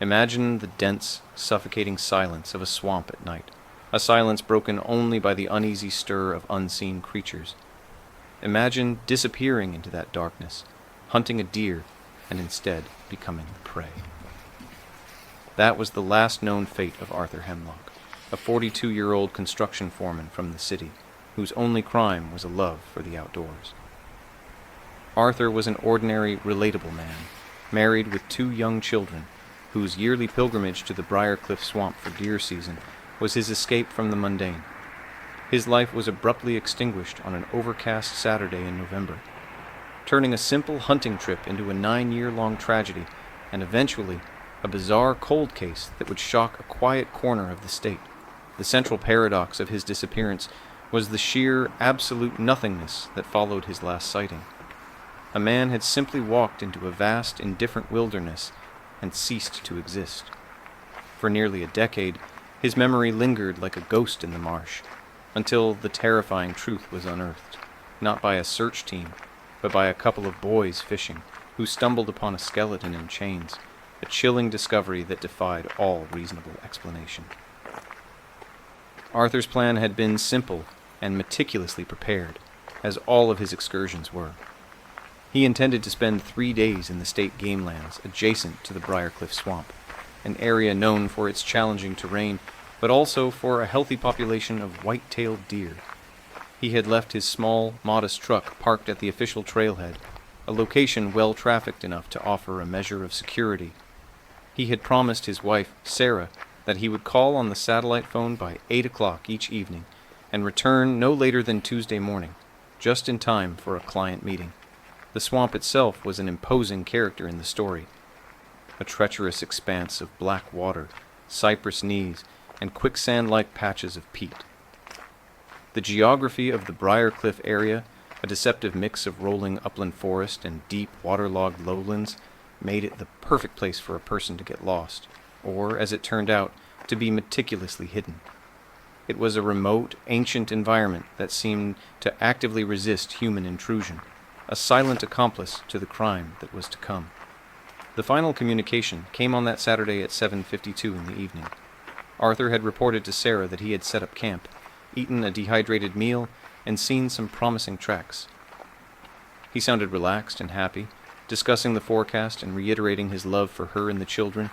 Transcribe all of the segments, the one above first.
Imagine the dense, suffocating silence of a swamp at night, a silence broken only by the uneasy stir of unseen creatures. Imagine disappearing into that darkness, hunting a deer, and instead becoming the prey. That was the last known fate of Arthur Hemlock, a 42-year-old construction foreman from the city, whose only crime was a love for the outdoors. Arthur was an ordinary, relatable man, married with 2 young children, whose yearly pilgrimage to the Briarcliff Swamp for deer season was his escape from the mundane. His life was abruptly extinguished on an overcast Saturday in November, turning a simple hunting trip into a 9-year-long tragedy, and eventually a bizarre cold case that would shock a quiet corner of the state. The central paradox of his disappearance was the sheer, absolute nothingness that followed his last sighting. A man had simply walked into a vast, indifferent wilderness and ceased to exist. For nearly a decade, his memory lingered like a ghost in the marsh, until the terrifying truth was unearthed, not by a search team, but by a couple of boys fishing, who stumbled upon a skeleton in chains, a chilling discovery that defied all reasonable explanation. Arthur's plan had been simple and meticulously prepared, as all of his excursions were. He intended to spend 3 days in the state game lands adjacent to the Briarcliff Swamp, an area known for its challenging terrain, but also for a healthy population of white-tailed deer. He had left his small, modest truck parked at the official trailhead, a location well-trafficked enough to offer a measure of security. He had promised his wife, Sarah, that he would call on the satellite phone by 8 o'clock each evening and return no later than Tuesday morning, just in time for a client meeting. The swamp itself was an imposing character in the story, a treacherous expanse of black water, cypress knees, and quicksand-like patches of peat. The geography of the Briarcliff area, a deceptive mix of rolling upland forest and deep, waterlogged lowlands, made it the perfect place for a person to get lost, or, as it turned out, to be meticulously hidden. It was a remote, ancient environment that seemed to actively resist human intrusion, a silent accomplice to the crime that was to come. The final communication came on that Saturday at 7:52 in the evening. Arthur had reported to Sarah that he had set up camp, eaten a dehydrated meal, and seen some promising tracks. He sounded relaxed and happy, discussing the forecast and reiterating his love for her and the children.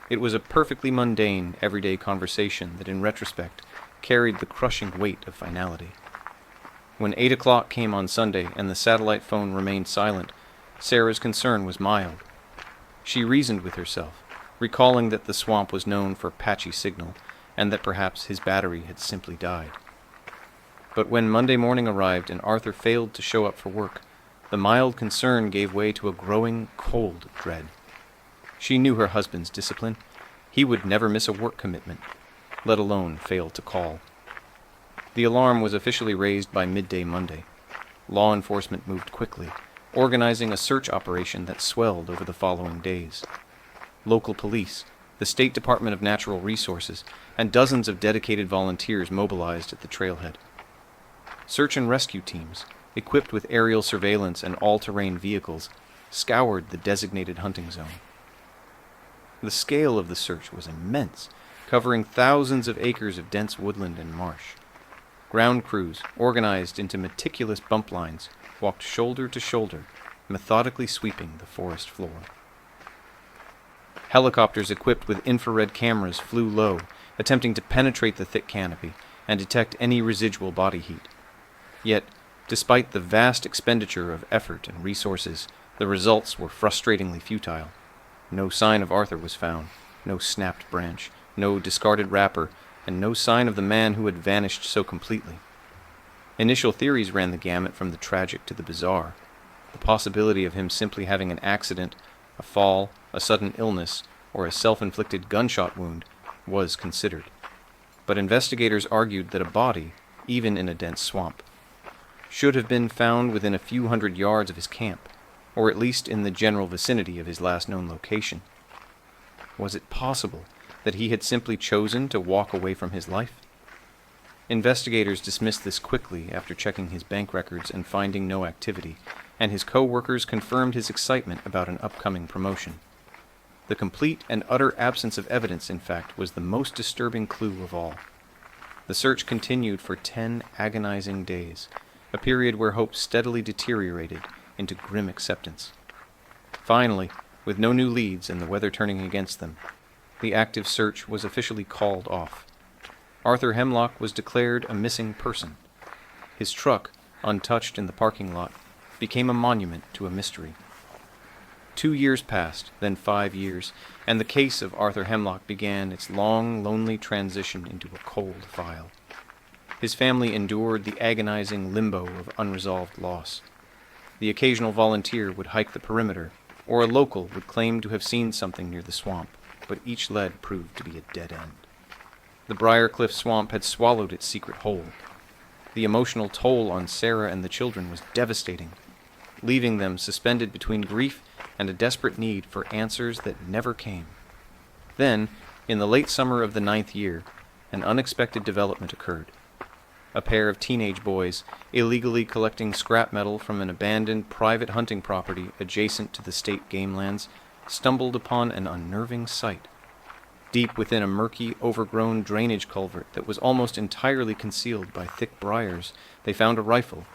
It was a perfectly mundane, everyday conversation that in retrospect carried the crushing weight of finality. When 8 o'clock came on Sunday and the satellite phone remained silent, Sarah's concern was mild. She reasoned with herself, recalling that the swamp was known for patchy signal, and that perhaps his battery had simply died. But when Monday morning arrived and Arthur failed to show up for work, the mild concern gave way to a growing, cold dread. She knew her husband's discipline. He would never miss a work commitment, let alone fail to call. The alarm was officially raised by midday Monday. Law enforcement moved quickly, organizing a search operation that swelled over the following days. Local police, the State Department of Natural Resources, and dozens of dedicated volunteers mobilized at the trailhead. Search and rescue teams, equipped with aerial surveillance and all-terrain vehicles, scoured the designated hunting zone. The scale of the search was immense, covering thousands of acres of dense woodland and marsh. Ground crews, organized into meticulous bump lines, walked shoulder to shoulder, methodically sweeping the forest floor. Helicopters equipped with infrared cameras flew low, attempting to penetrate the thick canopy and detect any residual body heat. Yet, despite the vast expenditure of effort and resources, the results were frustratingly futile. No sign of Arthur was found, no snapped branch, no discarded wrapper, and no sign of the man who had vanished so completely. Initial theories ran the gamut from the tragic to the bizarre. The possibility of him simply having an accident, a fall, a sudden illness, or a self-inflicted gunshot wound was considered. But investigators argued that a body, even in a dense swamp, should have been found within a few hundred yards of his camp, or at least in the general vicinity of his last known location. Was it possible that he had simply chosen to walk away from his life? Investigators dismissed this quickly after checking his bank records and finding no activity, and his co-workers confirmed his excitement about an upcoming promotion. The complete and utter absence of evidence, in fact, was the most disturbing clue of all. The search continued for 10 agonizing days, a period where hope steadily deteriorated into grim acceptance. Finally, with no new leads and the weather turning against them, the active search was officially called off. Arthur Hemlock was declared a missing person. His truck, untouched in the parking lot, became a monument to a mystery. 2 years passed, then 5 years, and the case of Arthur Hemlock began its long, lonely transition into a cold file. His family endured the agonizing limbo of unresolved loss. The occasional volunteer would hike the perimeter, or a local would claim to have seen something near the swamp, but each lead proved to be a dead end. The Briarcliff Swamp had swallowed its secret whole. The emotional toll on Sarah and the children was devastating, leaving them suspended between grief and a desperate need for answers that never came. Then, in the late summer of the 9th year, an unexpected development occurred. A pair of teenage boys, illegally collecting scrap metal from an abandoned private hunting property adjacent to the state game lands, stumbled upon an unnerving sight. Deep within a murky, overgrown drainage culvert that was almost entirely concealed by thick briars, they found a rifle.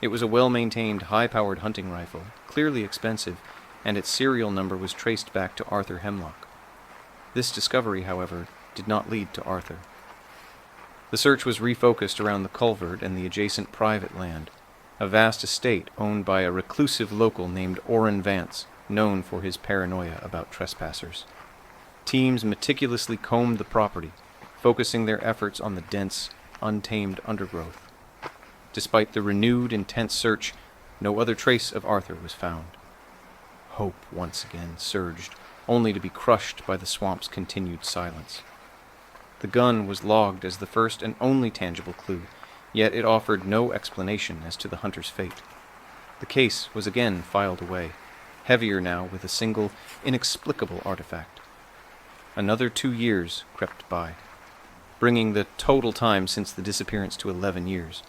It was a well-maintained, high-powered hunting rifle, clearly expensive, and its serial number was traced back to Arthur Hemlock. This discovery, however, did not lead to Arthur. The search was refocused around the culvert and the adjacent private land, a vast estate owned by a reclusive local named Orrin Vance, known for his paranoia about trespassers. Teams meticulously combed the property, focusing their efforts on the dense, untamed undergrowth. Despite the renewed, intense search, no other trace of Arthur was found. Hope once again surged, only to be crushed by the swamp's continued silence. The gun was logged as the first and only tangible clue, yet it offered no explanation as to the hunter's fate. The case was again filed away, heavier now with a single, inexplicable artifact. Another 2 years crept by, bringing the total time since the disappearance to 11 years.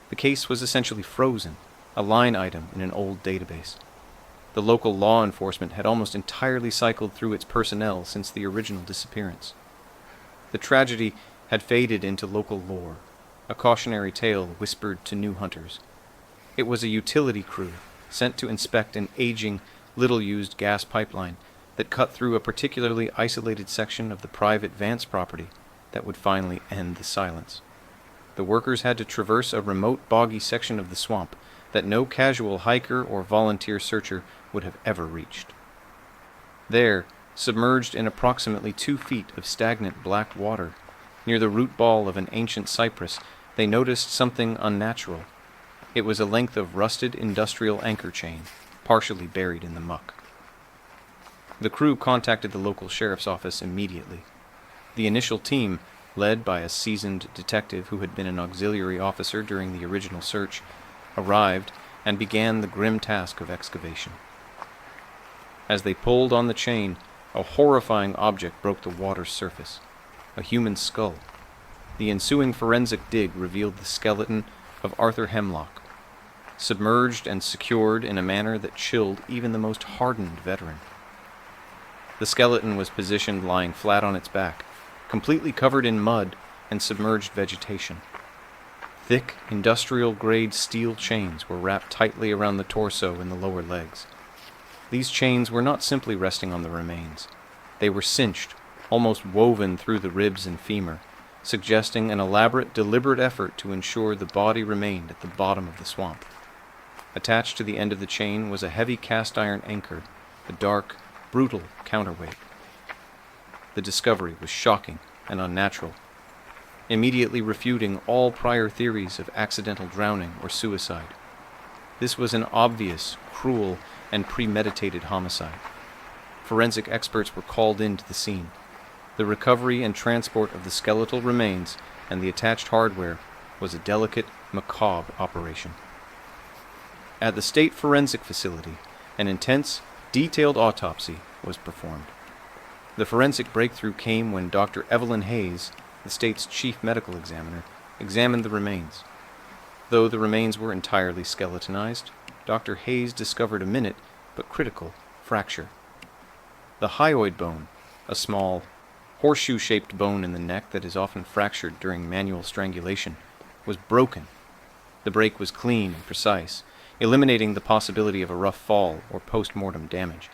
The case was essentially frozen, a line item in an old database. The local law enforcement had almost entirely cycled through its personnel since the original disappearance. The tragedy had faded into local lore, a cautionary tale whispered to new hunters. It was a utility crew sent to inspect an aging, little-used gas pipeline that cut through a particularly isolated section of the private Vance property that would finally end the silence. The workers had to traverse a remote, boggy section of the swamp that no casual hiker or volunteer searcher would have ever reached. There, submerged in approximately 2 feet of stagnant black water, near the root ball of an ancient cypress, they noticed something unnatural. It was a length of rusted industrial anchor chain, partially buried in the muck. The crew contacted the local sheriff's office immediately. The initial team, led by a seasoned detective who had been an auxiliary officer during the original search, arrived and began the grim task of excavation. As they pulled on the chain, a horrifying object broke the water's surface, a human skull. The ensuing forensic dig revealed the skeleton of Arthur Hemlock, submerged and secured in a manner that chilled even the most hardened veteran. The skeleton was positioned lying flat on its back, completely covered in mud and submerged vegetation. Thick, industrial-grade steel chains were wrapped tightly around the torso and the lower legs. These chains were not simply resting on the remains. They were cinched, almost woven through the ribs and femur, suggesting an elaborate, deliberate effort to ensure the body remained at the bottom of the swamp. Attached to the end of the chain was a heavy cast-iron anchor, a dark, brutal counterweight. The discovery was shocking and unnatural, immediately refuting all prior theories of accidental drowning or suicide. This was an obvious, cruel, and premeditated homicide. Forensic experts were called into the scene. The recovery and transport of the skeletal remains and the attached hardware was a delicate, macabre operation. At the state forensic facility, an intense, detailed autopsy was performed. The forensic breakthrough came when Dr. Evelyn Hayes, the state's chief medical examiner, examined the remains. Though the remains were entirely skeletonized, Dr. Hayes discovered a minute, but critical, fracture. The hyoid bone, a small, horseshoe-shaped bone in the neck that is often fractured during manual strangulation, was broken. The break was clean and precise, eliminating the possibility of a rough fall or post-mortem damage.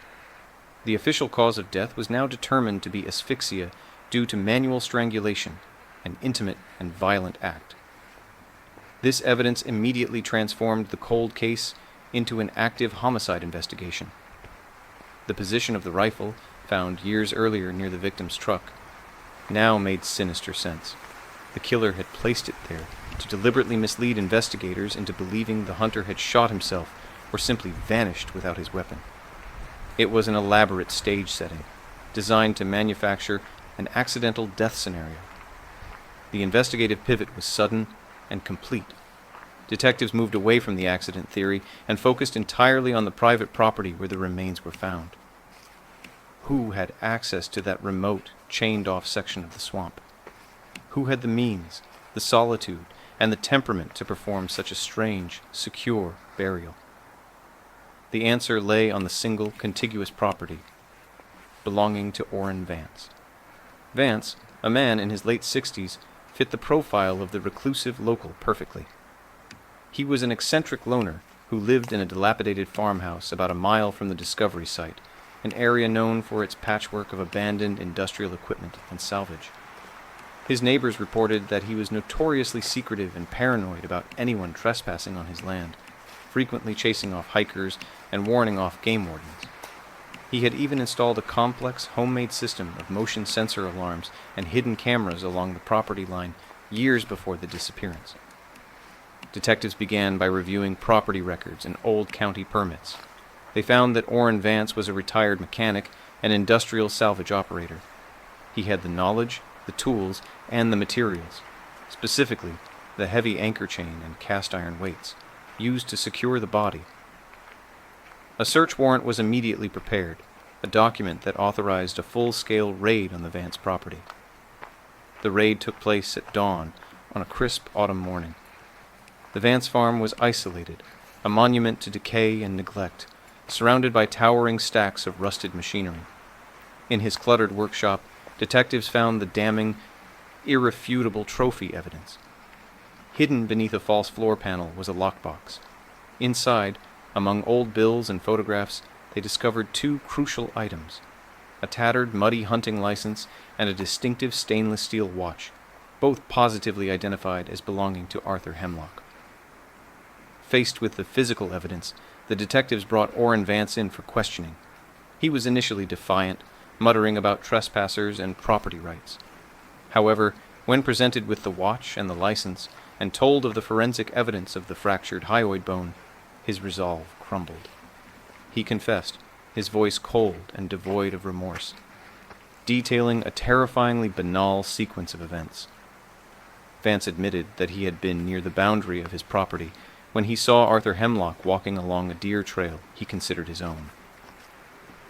The official cause of death was now determined to be asphyxia due to manual strangulation, an intimate and violent act. This evidence immediately transformed the cold case into an active homicide investigation. The position of the rifle, found years earlier near the victim's truck, now made sinister sense. The killer had placed it there to deliberately mislead investigators into believing the hunter had shot himself or simply vanished without his weapon. It was an elaborate stage setting, designed to manufacture an accidental death scenario. The investigative pivot was sudden and complete. Detectives moved away from the accident theory and focused entirely on the private property where the remains were found. Who had access to that remote, chained-off section of the swamp? Who had the means, the solitude, and the temperament to perform such a strange, secure burial? The answer lay on the single, contiguous property belonging to Orrin Vance. Vance, a man in his late 60s, fit the profile of the reclusive local perfectly. He was an eccentric loner who lived in a dilapidated farmhouse about a mile from the discovery site, an area known for its patchwork of abandoned industrial equipment and salvage. His neighbors reported that he was notoriously secretive and paranoid about anyone trespassing on his land, frequently chasing off hikers and warning off game wardens. He had even installed a complex homemade system of motion sensor alarms and hidden cameras along the property line years before the disappearance. Detectives began by reviewing property records and old county permits. They found that Orrin Vance was a retired mechanic and industrial salvage operator. He had the knowledge, the tools, and the materials, specifically the heavy anchor chain and cast iron weights, used to secure the body. A search warrant was immediately prepared, a document that authorized a full-scale raid on the Vance property. The raid took place at dawn on a crisp autumn morning. The Vance farm was isolated, a monument to decay and neglect, surrounded by towering stacks of rusted machinery. In his cluttered workshop, detectives found the damning, irrefutable trophy evidence. Hidden beneath a false floor panel was a lockbox. Inside, among old bills and photographs, they discovered two crucial items: a tattered, muddy hunting license and a distinctive stainless steel watch, both positively identified as belonging to Arthur Hemlock. Faced with the physical evidence, the detectives brought Orrin Vance in for questioning. He was initially defiant, muttering about trespassers and property rights. However, when presented with the watch and the license, and told of the forensic evidence of the fractured hyoid bone, his resolve crumbled. He confessed, his voice cold and devoid of remorse, detailing a terrifyingly banal sequence of events. Vance admitted that he had been near the boundary of his property when he saw Arthur Hemlock walking along a deer trail he considered his own.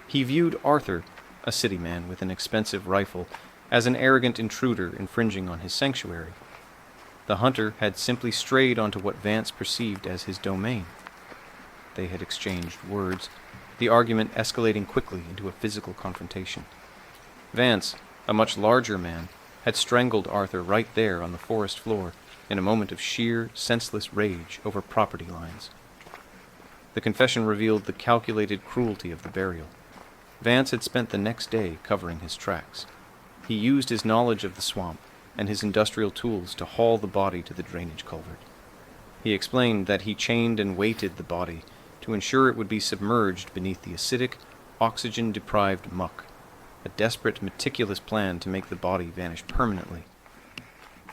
He viewed Arthur, a city man with an expensive rifle, as an arrogant intruder infringing on his sanctuary. The hunter had simply strayed onto what Vance perceived as his domain. They had exchanged words, the argument escalating quickly into a physical confrontation. Vance, a much larger man, had strangled Arthur right there on the forest floor in a moment of sheer, senseless rage over property lines. The confession revealed the calculated cruelty of the burial. Vance had spent the next day covering his tracks. He used his knowledge of the swamp and his industrial tools to haul the body to the drainage culvert. He explained that he chained and weighted the body to ensure it would be submerged beneath the acidic, oxygen-deprived muck, a desperate, meticulous plan to make the body vanish permanently.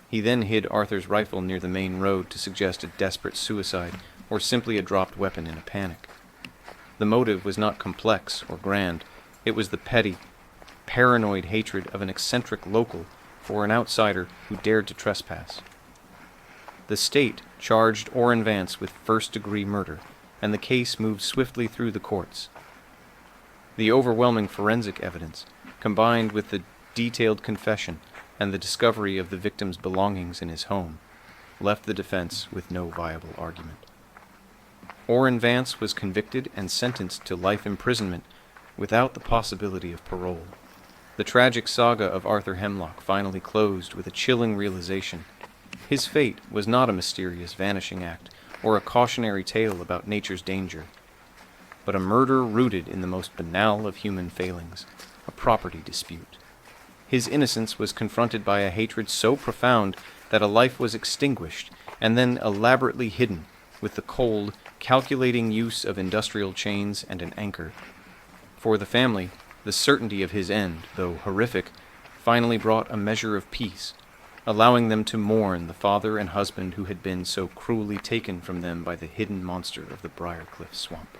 He then hid Arthur's rifle near the main road to suggest a desperate suicide or simply a dropped weapon in a panic. The motive was not complex or grand. It was the petty, paranoid hatred of an eccentric local for an outsider who dared to trespass. The state charged Orrin Vance with first-degree murder, and the case moved swiftly through the courts. The overwhelming forensic evidence, combined with the detailed confession and the discovery of the victim's belongings in his home, left the defense with no viable argument. Orrin Vance was convicted and sentenced to life imprisonment without the possibility of parole. The tragic saga of Arthur Hemlock finally closed with a chilling realization. His fate was not a mysterious vanishing act or a cautionary tale about nature's danger, but a murder rooted in the most banal of human failings, a property dispute. His innocence was confronted by a hatred so profound that a life was extinguished and then elaborately hidden with the cold, calculating use of industrial chains and an anchor. For the family, the certainty of his end, though horrific, finally brought a measure of peace, allowing them to mourn the father and husband who had been so cruelly taken from them by the hidden monster of the Briarcliff Swamp.